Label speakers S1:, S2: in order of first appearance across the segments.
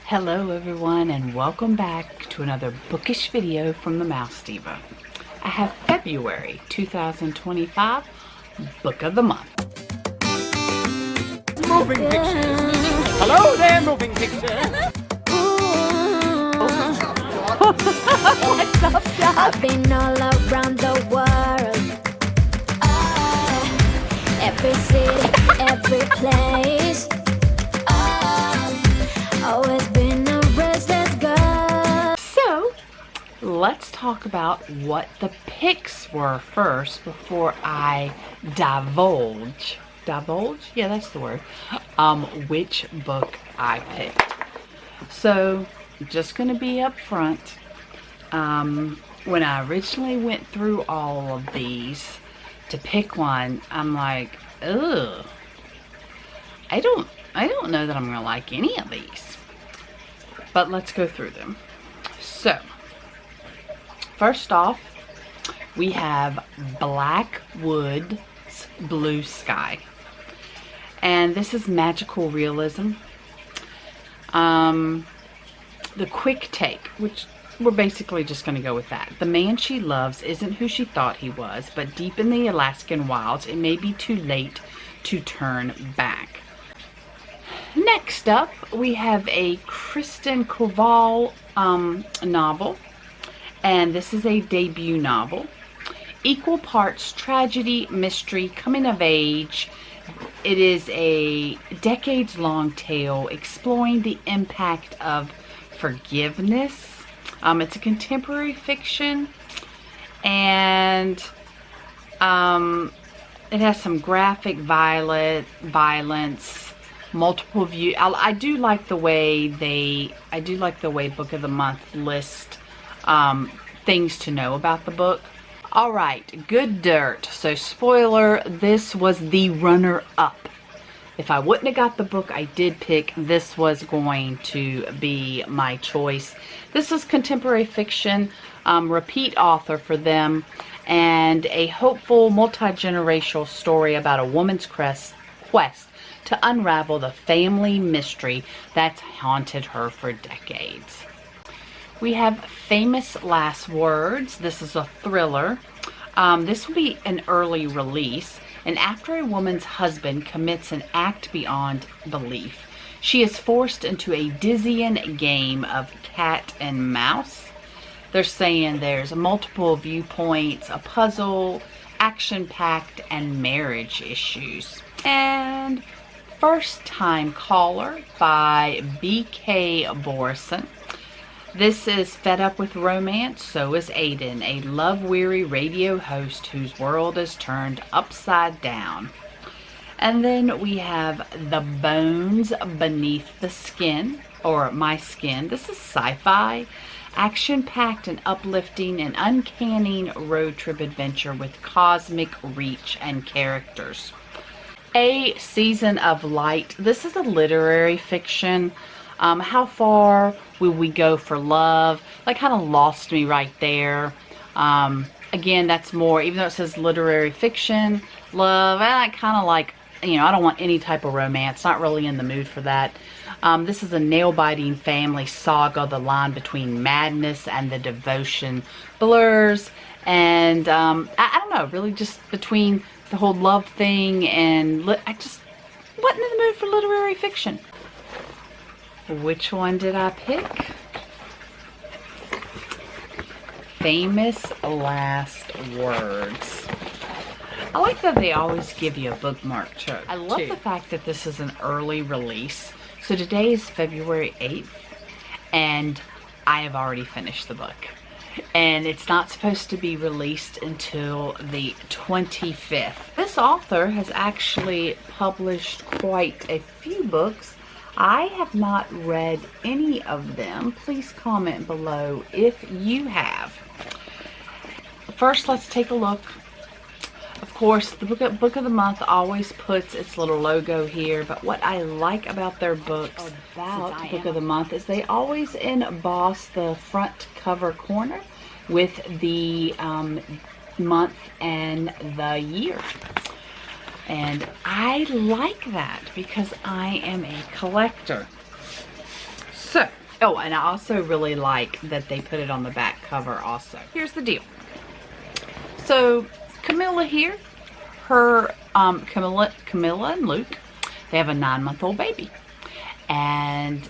S1: Hello everyone, and welcome back to another bookish video from the Mouse Diva. I have February 2025 Book of the Month.
S2: Moving pictures. Hello there, moving pictures.
S1: What's up, Doc?
S3: I've been all around the world. Every city, every place. Always been a restless girl.
S1: So, let's talk about what the picks were first before I divulge. Divulge? Yeah, that's the word. Which book I picked. So, just going to be up front. When I originally went through all of these to pick one, I'm like, ugh. I don't know that I'm going to like any of these. But let's go through them. So, first off, we have Blackwood's Blue Sky. And this is magical realism. The quick take, which we're basically just going to go with that. The man she loves isn't who she thought he was, but deep in the Alaskan wilds, it may be too late to turn back. Next up, we have a Kristen Koval novel, and this is a debut novel. Equal parts tragedy, mystery, coming of age. It is a decades-long tale exploring the impact of forgiveness. It's a contemporary fiction, and it has some graphic violence. Multiple view. I do like the way Book of the Month list things to know about the book. All right, Good Dirt. So spoiler, this was the runner-up. If I wouldn't have got the book I did pick, this was going to be my choice. This is contemporary fiction, repeat author for them, and a hopeful multi-generational story about a woman's quest to unravel the family mystery that's haunted her for decades. We have Famous Last Words. This is a thriller. This will be an early release. And after a woman's husband commits an act beyond belief, she is forced into a dizzying game of cat and mouse. They're saying there's multiple viewpoints, a puzzle, action-packed, and marriage issues. And First Time Caller by B.K. Borison. This is fed up with romance, so is Aiden, a love-weary radio host whose world is turned upside down. And then we have The Bones Beneath the Skin, or My Skin. This is sci-fi, action-packed and uplifting, and uncanny road trip adventure with cosmic reach and characters. A Season of Light. This is a literary fiction. How far will we go for love? That kind of lost me right there. Again, that's more, even though it says literary fiction, love, I kind of like, I don't want any type of romance. Not really in the mood for that. This is a nail-biting family saga. The line between madness and the devotion blurs. And I don't know, really just between the whole love thing and I just wasn't in the mood for literary fiction. Which one did I pick? Famous Last Words. I like that they always give you a bookmark too. I love the fact that this is an early release. So today is February 8th and I have already finished the book. And it's not supposed to be released until the 25th. This author has actually published quite a few books. I have not read any of them. Please comment below if you have. First, let's take a look. Of course, the Book of the Month always puts its little logo here, but what I like about their books, about the Book of the Month, is they always emboss the front cover corner with the month and the year. And I like that because I am a collector. So, oh, and I also really like that they put it on the back cover also. Here's the deal. So, Camilla here, her, Camilla and Luke, they have a 9-month-old baby. And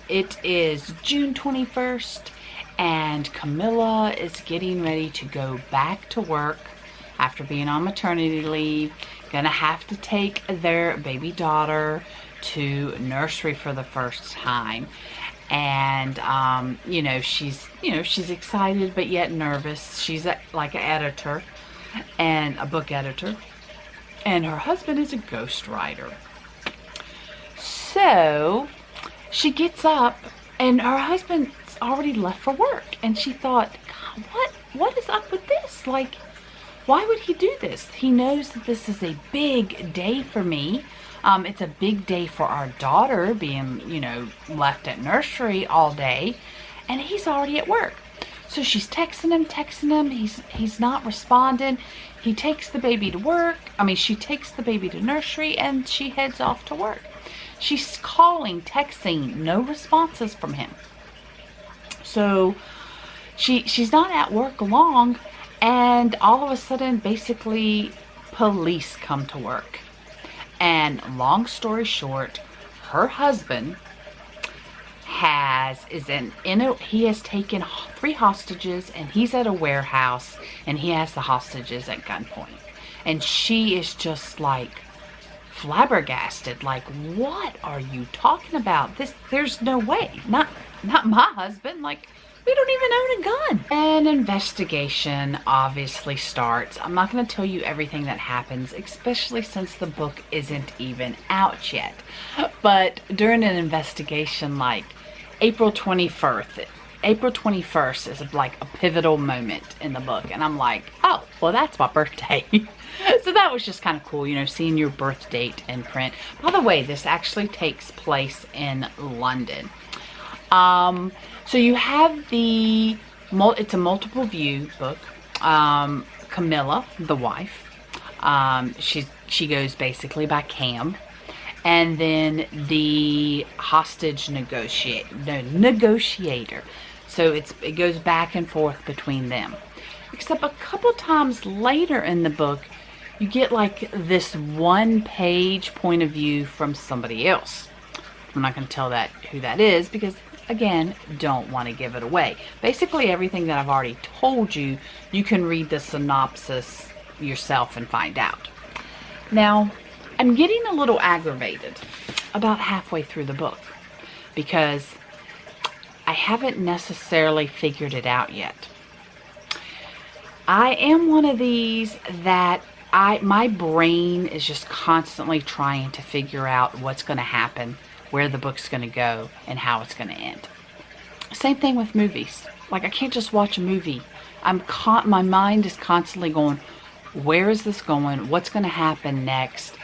S1: it is June 21st, and Camilla is getting ready to go back to work after being on maternity leave. Gonna have to take their baby daughter to nursery for the first time. And you know, she's excited but yet nervous. She's like an editor, and a book editor, and her husband is a ghostwriter. So she gets up, and her husband's already left for work, and she thought, God, what is up with this? Like, why would he do this? He knows that this is a big day for me. It's a big day for our daughter being, you know, left at nursery all day, and he's already at work. So she's texting him. He's not responding. He takes the baby to work. She takes the baby to nursery, and she heads off to work. She's calling, texting, no responses from him. So she's not at work long, and all of a sudden, basically, police come to work. And long story short, her husband he has taken 3 hostages, and he's at a warehouse, and he has the hostages at gunpoint. And she is just like flabbergasted, like, what are you talking about? There's no way. Not my husband. Like, we don't even own a gun. An investigation obviously starts. I'm not going to tell you everything that happens, especially since the book isn't even out yet. But during an investigation, like April 21st is like a pivotal moment in the book. And I'm like, oh, well, that's my birthday. So that was just kind of cool, you know, seeing your birth date in print. By the way, this actually takes place in London. So you have it's a multiple view book. Camilla, the wife, she goes basically by Cam. And then the hostage negotiator. So it goes back and forth between them. Except a couple times later in the book, you get like this 1-page point of view from somebody else. I'm not going to tell who that is, because again, don't want to give it away. Basically everything that I've already told you, you can read the synopsis yourself and find out. Now, I'm getting a little aggravated about halfway through the book, because I haven't necessarily figured it out yet. I am one of these that my brain is just constantly trying to figure out what's going to happen, where the book's going to go, and how it's going to end. Same thing with movies. Like, I can't just watch a movie. My mind is constantly going, where is this going? What's going to happen next?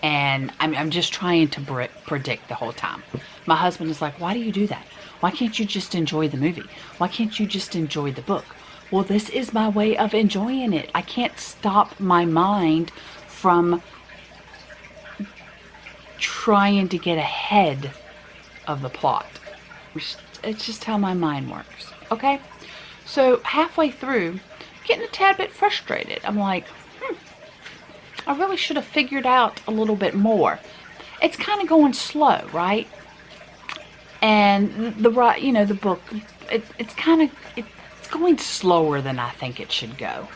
S1: And I'm just trying to predict the whole time. My husband is like, why do you do that? Why can't you just enjoy the movie? Why can't you just enjoy the book? Well, this is my way of enjoying it. I can't stop my mind from trying to get ahead of the plot. It's just how my mind works. Okay? So halfway through, getting a tad bit frustrated. I'm like, I really should have figured out a little bit more. It's kind of going slow, right? And the book, it's going slower than I think it should go.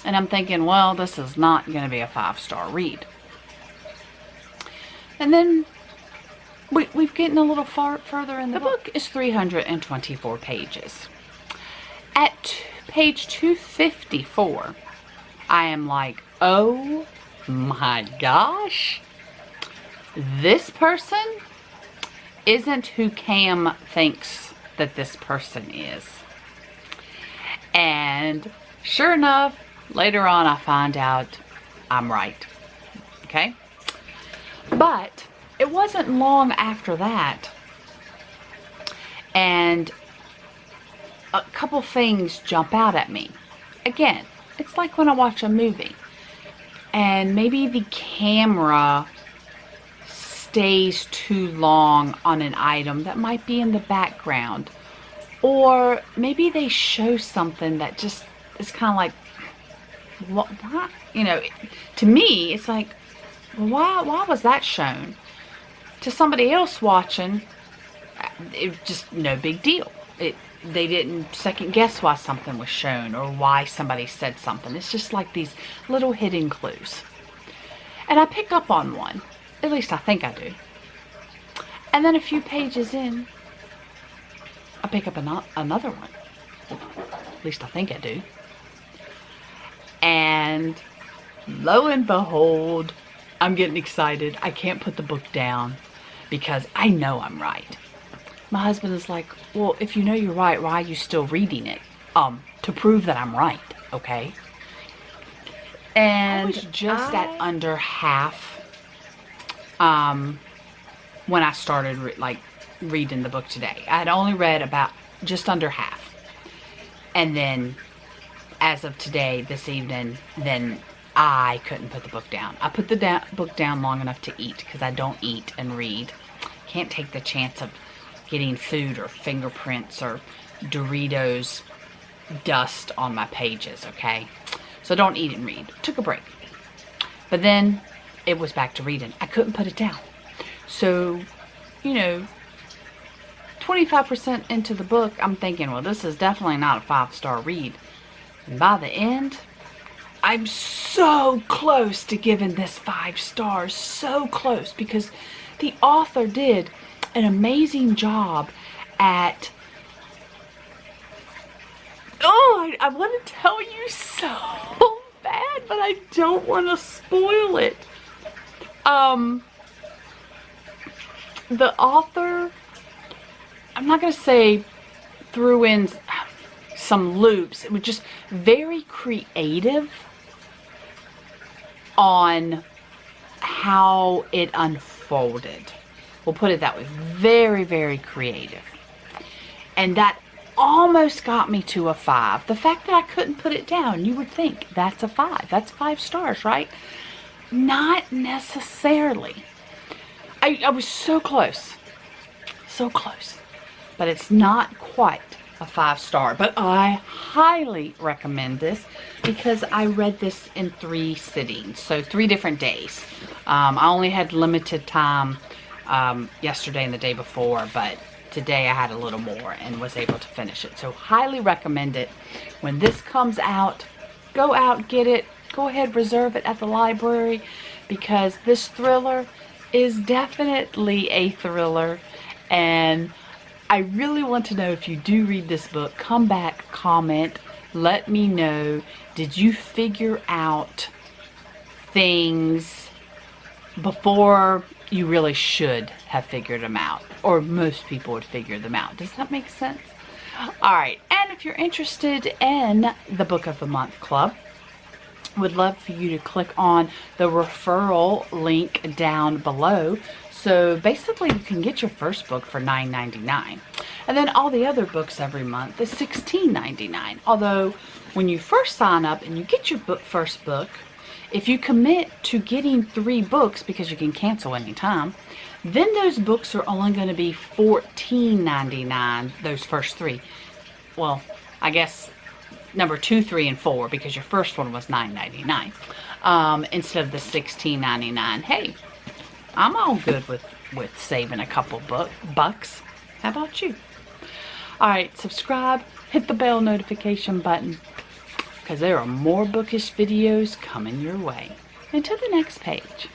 S1: And I'm thinking, well, this is not going to be a 5-star read. And then we've gotten a little further in the book. Is 324 pages. At page 254, I am like, oh my gosh, this person isn't who Cam thinks that this person is. And sure enough, later on I find out I'm right. Okay? But it wasn't long after that, and a couple things jump out at me. Again, it's like when I watch a movie, and maybe the camera stays too long on an item that might be in the background. Or maybe they show something that just is kind of like, what? You know, to me, it's like, why was that shown? To somebody else watching, it just no big deal. They didn't second guess why something was shown or why somebody said something. It's just like these little hidden clues. And I pick up on one. At least I think I do. And then a few pages in, I pick up another one. At least I think I do. And lo and behold, I'm getting excited. I can't put the book down because I know I'm right. My husband is like, well, if you know you're right, why are you still reading it? To prove that I'm right, okay? And I was just at under half when I started reading the book today. I had only read about just under half. And then as of today, this evening, then I couldn't put the book down. I put the book down long enough to eat because I don't eat and read. Can't take the chance of getting food or fingerprints or Doritos dust on my pages, okay? So don't eat and read. Took a break. But then it was back to reading. I couldn't put it down. So, you know, 25% into the book, I'm thinking, well, this is definitely not a 5-star read. And by the end, I'm so close to giving this 5 stars. So close, because the author did an amazing job at, I want to tell you so bad, but I don't want to spoil it. The author, I'm not going to say threw in some loops. It was just very creative on how it unfolded. We'll put it that way. Very, very creative. And that almost got me to a 5. The fact that I couldn't put it down, you would think that's a 5. That's 5 stars, right? Not necessarily. I was so close. So close. But it's not quite a 5-star. But I highly recommend this because I read this in 3 sittings. So 3 different days. I only had limited time yesterday and the day before, but today I had a little more and was able to finish it. So highly recommend it. When this comes out, go out, get it. Go ahead, reserve it at the library, because this thriller is definitely a thriller. And I really want to know, if you do read this book, come back, comment, let me know. Did you figure out things before you really should have figured them out? Or most people would figure them out. Does that make sense? Alright, and if you're interested in the Book of the Month Club, would love for you to click on the referral link down below. So basically you can get your first book for $9.99. And then all the other books every month is $16.99. Although when you first sign up and you get your first book, if you commit to getting 3 books, because you can cancel anytime, then those books are only going to be $14.99, those first 3. Well, I guess number 2, 3, and 4, because your first one was $9.99 instead of the $16.99. Hey, I'm all good with saving a couple bucks. How about you? Alright, subscribe, hit the bell notification button, because there are more bookish videos coming your way. Until the next page.